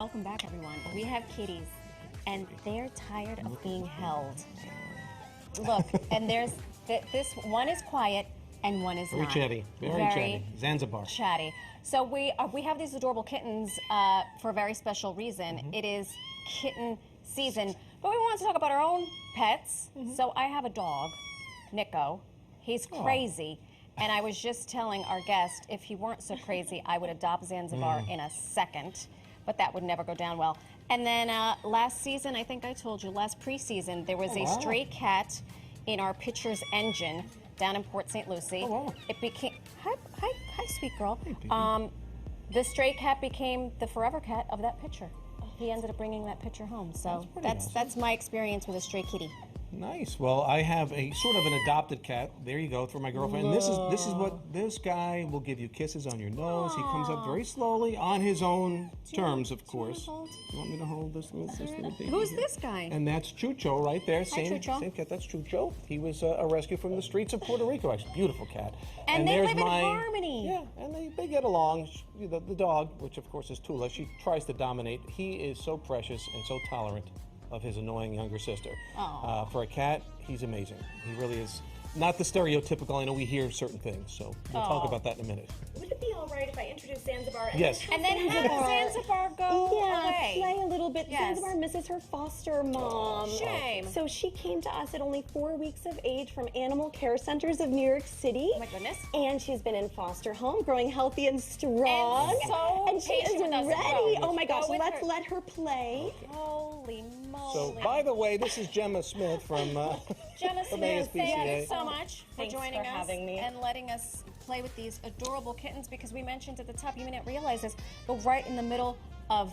Welcome back, everyone. We have kitties, and they're tired of being held. Look, and there's this one is quiet, and one is Very not. chatty. Very chatty. Zanzibar. Chatty. So we have these adorable kittens for a very special reason. It is kitten season, but we want to talk about our own pets. So I have a dog, Nico. He's crazy. And I was just telling our guest, if he weren't so crazy, I would adopt Zanzibar in a second. But that would never go down well. And then last season, I think I told you, last preseason, there was a stray cat in our pitcher's engine down in Port St. Lucie. It became, hi, sweet girl. The stray cat became the forever cat of that pitcher. He ended up bringing that pitcher home. So that's my experience with a stray kitty. Nice. Well, I have a sort of an adopted cat. There you go, for my girlfriend. And this is what this guy will give you kisses on your nose. He comes up very slowly on his own terms, of course. You want me to hold this little baby? Who's this guy? And that's Chucho right there. Same Chucho. cat. That's Chucho. He was a rescue from the streets of Puerto Rico. Actually, beautiful cat. And they live in harmony. Yeah, and they get along. The dog, which of course is Tula, she tries to dominate. He is so precious and so tolerant of his annoying younger sister. For a cat, he's amazing. He really is not the stereotypical. I know we hear certain things, so we'll talk about that in a minute. Would it be all right if I introduce Zanzibar? Yes. And then have Zanzibar go away. Play a little bit. Yes. Zanzibar misses her foster mom. Shame. So she came to us at only 4 weeks of age from animal care centers of New York City. Oh my goodness. And she's been in foster home, growing healthy and strong. And she is with us as ready. well. Oh my gosh, Go with let's her. let her play. Holy moly. So, by the way, this is Gemma Smith from Gemma from Smith, thank you ASPCA. so much for Thanks joining for us having me. and letting us play with these adorable kittens, because we mentioned at the top, you may not realize this, but right in the middle of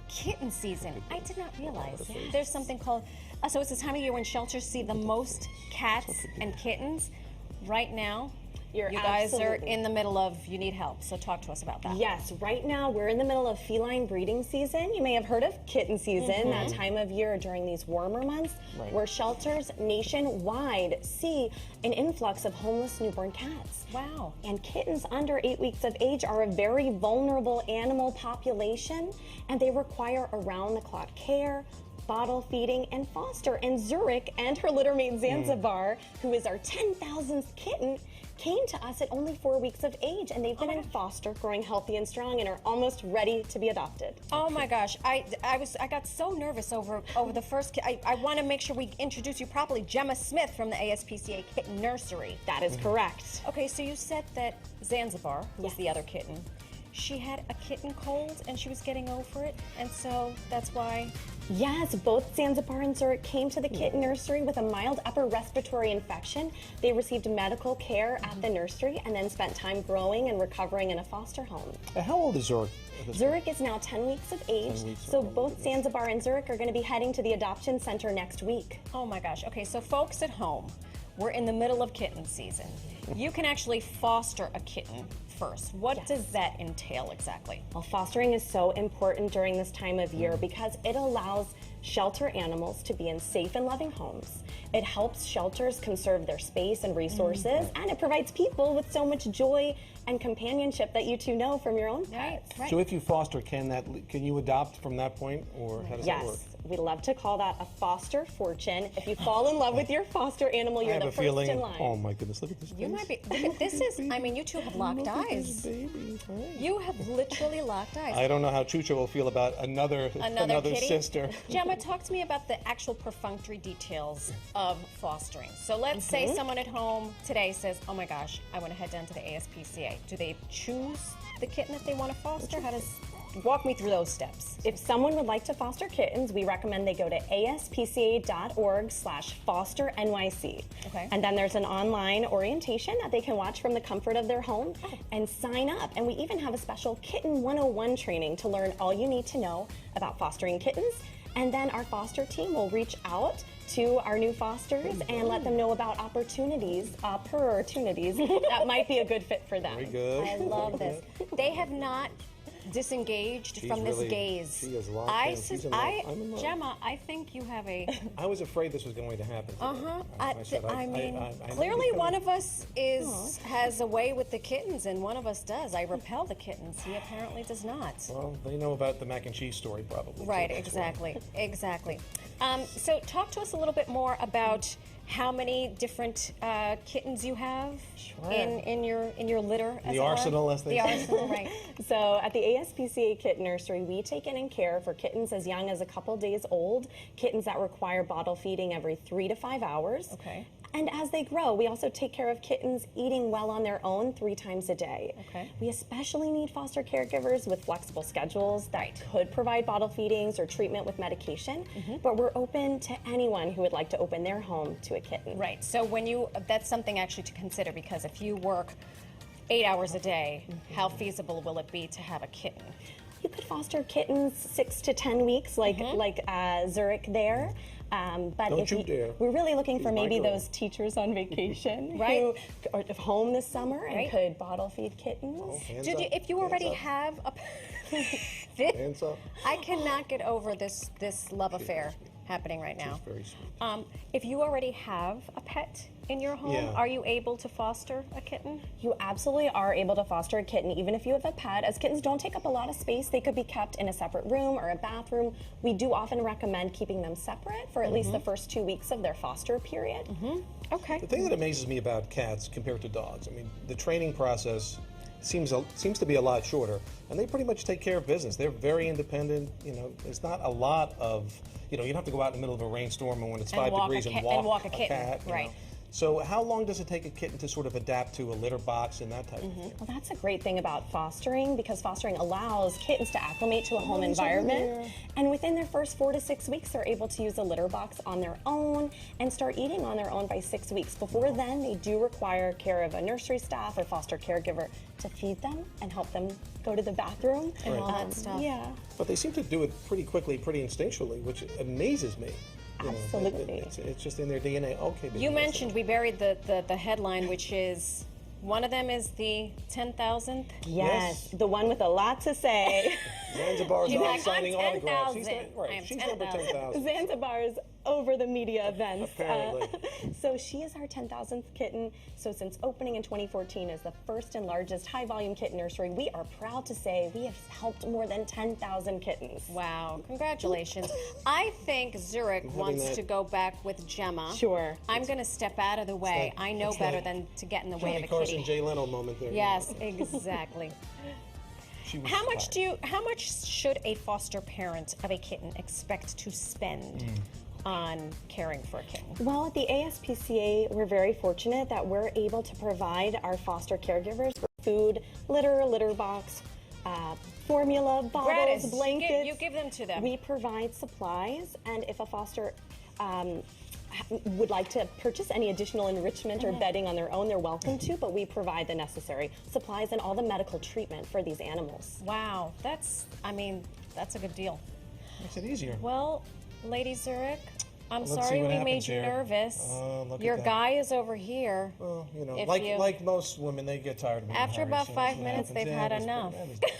kitten season. I did not realize. There's something called, so it's the time of year when shelters see the most cats and kittens. Right now, you guys are in the middle of, you need help, so talk to us about that. Yes, right now we're in the middle of feline breeding season. You may have heard of kitten season, that time of year during these warmer months, where shelters nationwide see an influx of homeless newborn cats. Wow. And kittens under 8 weeks of age are a very vulnerable animal population, and they require around-the-clock care, bottle feeding, and foster. And Zurich and her littermate Zanzibar, who is our 10,000th kitten, came to us at only 4 weeks of age, and they've been in foster, growing healthy and strong, and are almost ready to be adopted. Oh my gosh, I got so nervous over the first kid. I want to make sure we introduce you properly. Gemma Smith from the ASPCA Kitten Nursery. That is correct. Okay, so you said that Zanzibar was the other kitten. She had a kitten cold and she was getting over it, and so that's why. Yes, both Zanzibar and Zurich came to the kitten nursery with a mild upper respiratory infection. They received medical care at the nursery and then spent time growing and recovering in a foster home. How old is Zurich? Zurich is now 10 weeks of age, so both Zanzibar and Zurich are going to be heading to the adoption center next week. Oh my gosh. Okay, so folks at home, we're in the middle of kitten season. You can actually foster a kitten first. What does that entail exactly? Well, fostering is so important during this time of year because it allows shelter animals to be in safe and loving homes. It helps shelters conserve their space and resources, and it provides people with so much joy and companionship that you two know from your own pets. So if you foster, can you adopt from that point, or how does that work? Yes, we love to call that a foster fortune. If you fall in love with your foster animal, you're the first in line. Oh my goodness, look at this. You might be. Look at this. I mean, you two have locked eyes. You have literally locked eyes. I don't know how Chucho will feel about another kitty? sister. Gemma, talk to me about the actual perfunctory details of fostering. So let's say someone at home today says, oh my gosh, I want to head down to the ASPCA. Do they choose the kitten that they want to foster? Walk me through those steps. If someone would like to foster kittens, we recommend they go to aspca.org/fosternyc. Okay. And then there's an online orientation that they can watch from the comfort of their home and sign up. And we even have a special Kitten 101 training to learn all you need to know about fostering kittens. And then our foster team will reach out to our new fosters and let them know about opportunities that might be a good fit for them. Very good. I love this. They have not disengaged from really, this gaze. she is locked in. She's in love. I'm in love. Gemma, I think you have a. I was afraid this was going to happen today. I mean, I clearly one of us has a way with the kittens, and one of us does. I repel the kittens. He apparently does not. Well, they know about the mac and cheese story, probably. Right, too. exactly, exactly. So talk to us a little bit more about how many different kittens you have in your litter. As The it were. arsenal, as they The say. arsenal, right? So at the ASPCA Kitten Nursery, we take in and care for kittens as young as a couple days old, kittens that require bottle feeding every 3 to 5 hours. Okay. And as they grow, we also take care of kittens eating well on their own 3 times a day. Okay. We especially need foster caregivers with flexible schedules that could provide bottle feedings or treatment with medication, but we're open to anyone who would like to open their home to a kitten. Right. So that's something actually to consider, because if you work 8 hours a day, how feasible will it be to have a kitten? You could foster kittens 6 to 10 weeks, like Zurich there. But Don't you dare. We're really looking for She's my maybe girl. those teachers on vacation Right. who are at home this summer and Right. could bottle feed kittens. Hands Did up. you, if you Hands already up. have a Hands up. I cannot get over this love affair happening right now. She's very sweet. If you already have a pet in your home, Yeah. are you able to foster a kitten? You absolutely are able to foster a kitten even if you have a pet, as kittens don't take up a lot of space. They could be kept in a separate room or a bathroom. We do often recommend keeping them separate for at least the first 2 weeks of their foster period. Okay. The thing that amazes me about cats compared to dogs, I mean, the training process seems to be a lot shorter, and they pretty much take care of business. They're very independent. You know, there's not a lot of, you don't have to go out in the middle of a rainstorm and when it's 5 degrees and walk a kitten, cat. you right. know. So how long does it take a kitten to sort of adapt to a litter box and that type of thing? Well, that's a great thing about fostering, because fostering allows kittens to acclimate to a home environment. And within their first 4 to 6 weeks, they're able to use a litter box on their own and start eating on their own by 6 weeks. Before then, they do require care of a nursery staff or foster caregiver to feed them and help them go to the bathroom. And all that stuff. Yeah. But they seem to do it pretty quickly, pretty instinctually, which amazes me. You know, Absolutely. it's just in their DNA. Okay. baby, You that's mentioned we buried the headline, which is one of them is the 10,000th. Yes, the one with a lot to say. Zanzibar's She's off like, signing I'm autographs. 10,000. I am She's number 10,000. 10,000. Zanzibar's over the media events. Apparently. So she is our 10,000th kitten. So since opening in 2014 as the first and largest high-volume kitten nursery, we are proud to say we have helped more than 10,000 kittens. Wow, congratulations. I think Zurich wants that- to go back with Gemma. Sure. I'm going to step out of the way. like- I know it's better like than to get in the way Johnny of a Carson, kitty. Jay Leno moment there. Yes, exactly. She was How much tired. how much should a foster parent of a kitten expect to spend on caring for a kitten? Well, at the ASPCA, we're very fortunate that we're able to provide our foster caregivers food, litter box, formula, bottles, Gratis. blankets. You give them to them. We provide supplies, and if a foster would like to purchase any additional enrichment or bedding on their own, they're welcome to, but we provide the necessary supplies and all the medical treatment for these animals. Wow, that's a good deal. Makes it easier. Well, Lady Zurich, I'm Let's see sorry what we happens made you here. nervous. Look at Your that. guy is over here. Well, If like you- like most women, they get tired of being After hurried. about So 5 that's what minutes, happens. they've Yeah, had that's enough. what-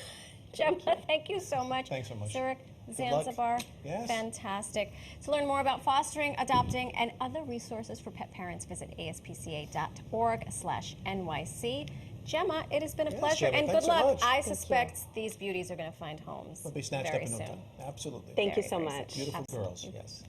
Gemma, thank you so much. Thanks so much. Zurich, Good luck. Zanzibar, Yes. fantastic. To learn more about fostering, adopting, and other resources for pet parents, visit aspca.org/NYC. Gemma, it has been a Yes, pleasure, Gemma, and thanks good so luck. much. I Thank you. suspect these beauties are going to find homes They'll be snatched very up in no soon. time. Absolutely. Thank you Very, so very much. Beautiful Absolutely. girls. Yes.